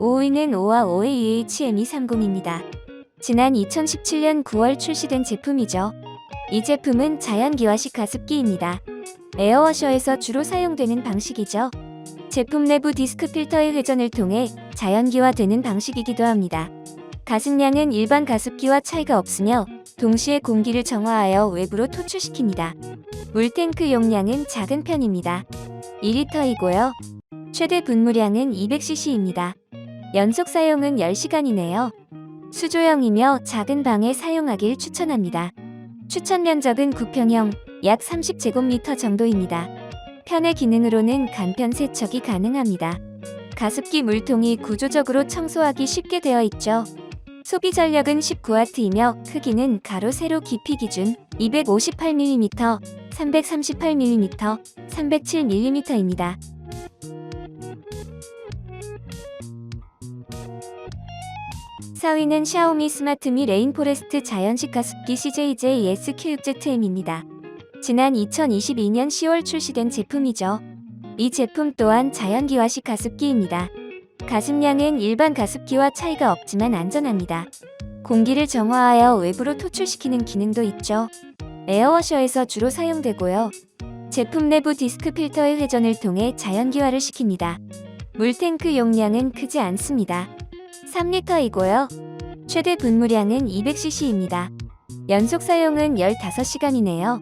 5위는 오와5의 UHM230입니다. 지난 2017년 9월 출시된 제품이죠. 이 제품은 자연기화식 가습기입니다. 에어워셔에서 주로 사용되는 방식이죠. 제품 내부 디스크 필터의 회전을 통해 자연기화되는 방식이기도 합니다. 가습량은 일반 가습기와 차이가 없으며 동시에 공기를 정화하여 외부로 토출시킵니다. 물탱크 용량은 작은 편입니다. 2리터이고요. 최대 분무량은 200cc입니다. 연속 사용은 10시간이네요. 수조형이며 작은 방에 사용하길 추천합니다. 추천 면적은 9평형, 약 30제곱미터 정도입니다. 편의 기능으로는 간편 세척이 가능합니다. 가습기 물통이 구조적으로 청소하기 쉽게 되어 있죠. 소비 전력은 19W이며 크기는 가로 세로 깊이 기준 258mm, 338mm, 307mm입니다. 4위는 샤오미 스마트미 레인포레스트 자연식 가습기 CJJ-SQ6ZM입니다. 지난 2022년 10월 출시된 제품이죠. 이 제품 또한 자연기화식 가습기입니다. 가습량은 일반 가습기와 차이가 없지만 안전합니다. 공기를 정화하여 외부로 토출시키는 기능도 있죠. 에어워셔에서 주로 사용되고요. 제품 내부 디스크 필터의 회전을 통해 자연기화를 시킵니다. 물탱크 용량은 크지 않습니다. 3리터이고요. 최대 분무량은 200cc입니다. 연속 사용은 15시간이네요.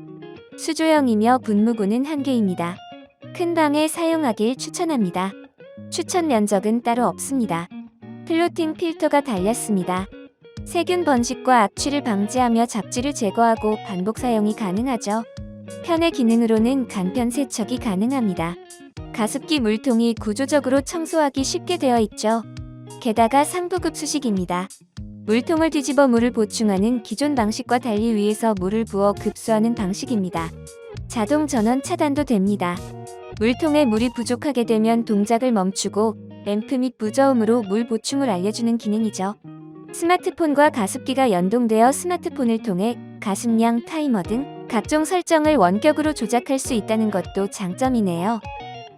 수조형이며 분무구는 1개입니다. 큰 방에 사용하길 추천합니다. 추천 면적은 따로 없습니다. 플로팅 필터가 달렸습니다. 세균 번식과 악취를 방지하며 잡지를 제거하고 반복 사용이 가능하죠. 편의 기능으로는 간편 세척이 가능합니다. 가습기 물통이 구조적으로 청소하기 쉽게 되어 있죠. 게다가 상부급수식입니다. 물통을 뒤집어 물을 보충하는 기존 방식과 달리 위에서 물을 부어 급수하는 방식입니다. 자동 전원 차단도 됩니다. 물통에 물이 부족하게 되면 동작을 멈추고 램프 및 무저음으로 물 보충을 알려주는 기능이죠. 스마트폰과 가습기가 연동되어 스마트폰을 통해 가습량, 타이머 등 각종 설정을 원격으로 조작할 수 있다는 것도 장점이네요.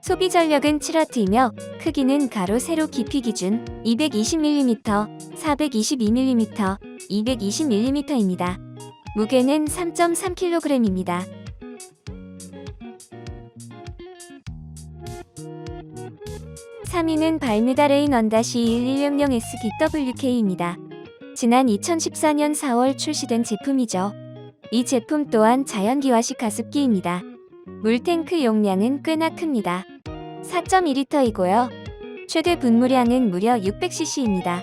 소비 전력은 7W이며 크기는 가로 세로 깊이 기준 220mm, 422mm, 220mm입니다. 무게는 3.3kg입니다. 3위는 발뮤다 레인 언다시 1100SBWK입니다. 지난 2014년 4월 출시된 제품이죠. 이 제품 또한 자연기화식 가습기입니다. 물탱크 용량은 꽤나 큽니다. 4.2리터이고요. 최대 분무량은 무려 600cc입니다.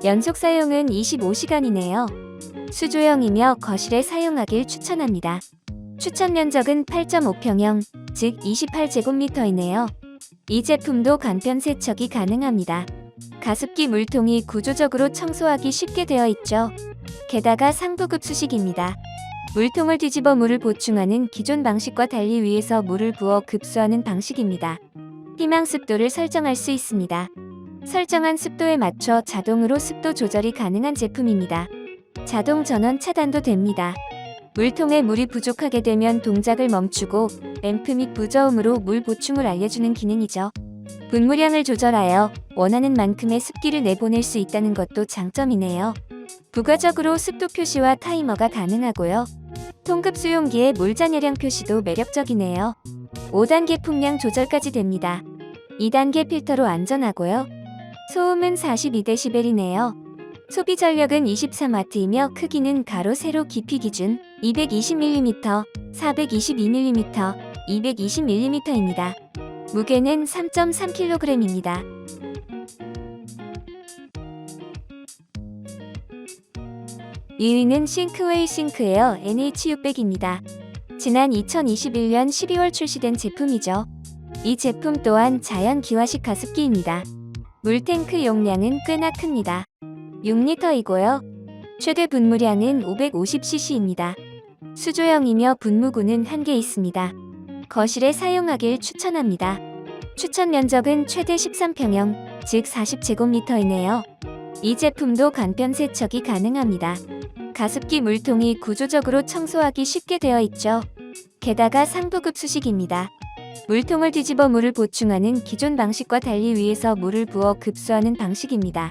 연속 사용은 25시간이네요. 수조형이며 거실에 사용하길 추천합니다. 추천 면적은 8.5평형, 즉 28제곱미터이네요. 이 제품도 간편 세척이 가능합니다. 가습기 물통이 구조적으로 청소하기 쉽게 되어 있죠. 게다가 상부급수식입니다. 물통을 뒤집어 물을 보충하는 기존 방식과 달리 위에서 물을 부어 급수하는 방식입니다. 희망 습도를 설정할 수 있습니다. 설정한 습도에 맞춰 자동으로 습도 조절이 가능한 제품입니다. 자동 전원 차단도 됩니다. 물통에 물이 부족하게 되면 동작을 멈추고 램프 및 무저음으로 물 보충을 알려주는 기능이죠. 분무량을 조절하여 원하는 만큼의 습기를 내보낼 수 있다는 것도 장점이네요. 부가적으로 습도 표시와 타이머가 가능하고요. 통급 수용기의 물 잔여량 표시도 매력적이네요. 5단계 풍량 조절까지 됩니다. 2단계 필터로 안전하고요. 소음은 42dB이네요. 소비 전력은 23W이며 크기는 가로 세로 깊이 기준 220mm, 422mm, 220mm입니다. 무게는 3.3kg입니다. 2위는 싱크웨이 싱크에어 NH600입니다. 지난 2021년 12월 출시된 제품이죠. 이 제품 또한 자연기화식 가습기입니다. 물탱크 용량은 꽤나 큽니다. 6리터이고요. 최대 분무량은 550cc입니다. 수조형이며 분무구는 1개 있습니다. 거실에 사용하길 추천합니다. 추천 면적은 최대 13평형, 즉 40제곱미터이네요. 이 제품도 간편 세척이 가능합니다. 가습기 물통이 구조적으로 청소하기 쉽게 되어 있죠. 게다가 상부급수식입니다. 물통을 뒤집어 물을 보충하는 기존 방식과 달리 위에서 물을 부어 급수하는 방식입니다.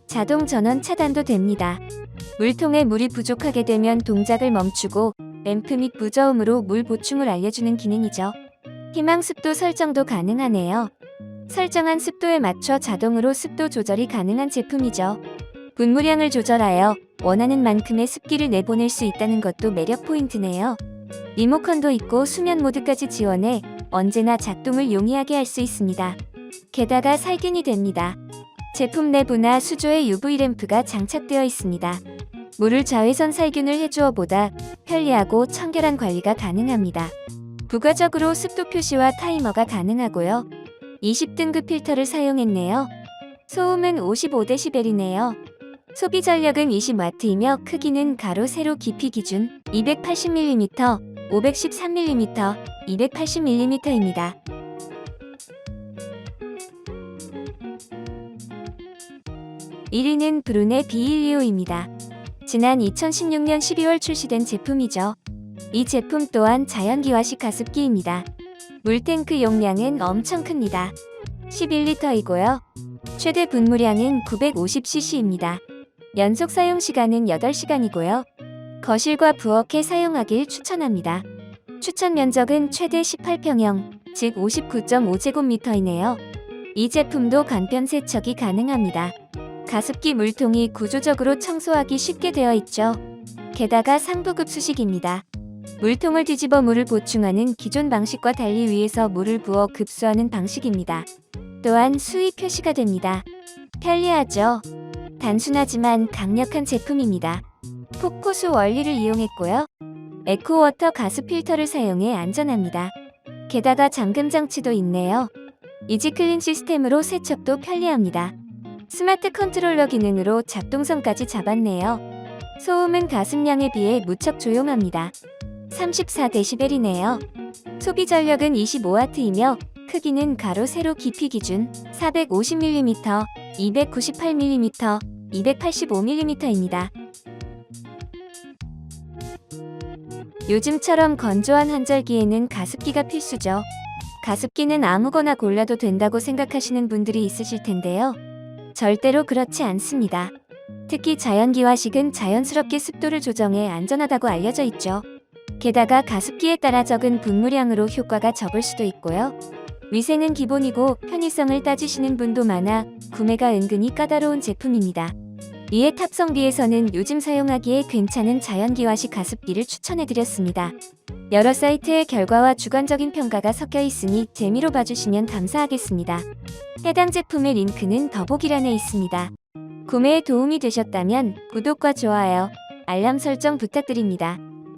자동 전원 차단도 됩니다. 물통에 물이 부족하게 되면 동작을 멈추고 램프 및 무저음으로 물 보충을 알려주는 기능이죠. 희망 습도 설정도 가능하네요. 설정한 습도에 맞춰 자동으로 습도 조절이 가능한 제품이죠. 분무량을 조절하여 원하는 만큼의 습기를 내보낼 수 있다는 것도 매력 포인트네요. 리모컨도 있고 수면 모드까지 지원해 언제나 작동을 용이하게 할 수 있습니다. 게다가 살균이 됩니다. 제품 내부나 수조에 UV 램프가 장착되어 있습니다. 물을 자외선 살균을 해주어 보다 편리하고 청결한 관리가 가능합니다. 부가적으로 습도 표시와 타이머가 가능하고요. 20등급 필터를 사용했네요. 소음은 55dB이네요. 소비 전력은 20W이며 크기는 가로 세로 깊이 기준 280mm, 513mm, 280mm입니다. (1위는) 브루네 B125입니다. 지난 2016년 12월 출시된 제품이죠. 이 제품 또한 자연기화식 가습기입니다. 물탱크 용량은 엄청 큽니다. 11리터이고요. 최대 분무량은 950cc입니다. 연속 사용 시간은 8시간이고요. 거실과 부엌에 사용하길 추천합니다. 추천 면적은 최대 18평형, 즉 59.5제곱미터이네요. 이 제품도 간편 세척이 가능합니다. 가습기 물통이 구조적으로 청소하기 쉽게 되어 있죠. 게다가 상부급수식입니다. 물통을 뒤집어 물을 보충하는 기존 방식과 달리 위에서 물을 부어 급수하는 방식입니다. 또한 수위 표시가 됩니다. 편리하죠? 단순하지만 강력한 제품입니다. 폭포수 원리를 이용했고요. 에코워터 가스 필터를 사용해 안전합니다. 게다가 잠금 장치도 있네요. 이지클린 시스템으로 세척도 편리합니다. 스마트 컨트롤러 기능으로 작동성까지 잡았네요. 소음은 가습량에 비해 무척 조용합니다. 34dB이네요. 소비 전력은 25W이며 크기는 가로 세로 깊이 기준 450mm, 298mm, 285mm입니다. 요즘처럼 건조한 한절기에는 가습기가 필수죠. 가습기는 아무거나 골라도 된다고 생각하시는 분들이 있으실 텐데요. 절대로 그렇지 않습니다. 특히 자연기화식은 자연스럽게 습도를 조정해 안전하다고 알려져 있죠. 게다가 가습기에 따라 적은 분무량으로 효과가 적을 수도 있고요. 위생은 기본이고 편의성을 따지시는 분도 많아 구매가 은근히 까다로운 제품입니다. 이에 탑성비에서는 요즘 사용하기에 괜찮은 자연기화식 가습기를 추천해드렸습니다. 여러 사이트의 결과와 주관적인 평가가 섞여 있으니 재미로 봐주시면 감사하겠습니다. 해당 제품의 링크는 더보기란에 있습니다. 구매에 도움이 되셨다면 구독과 좋아요, 알람 설정 부탁드립니다.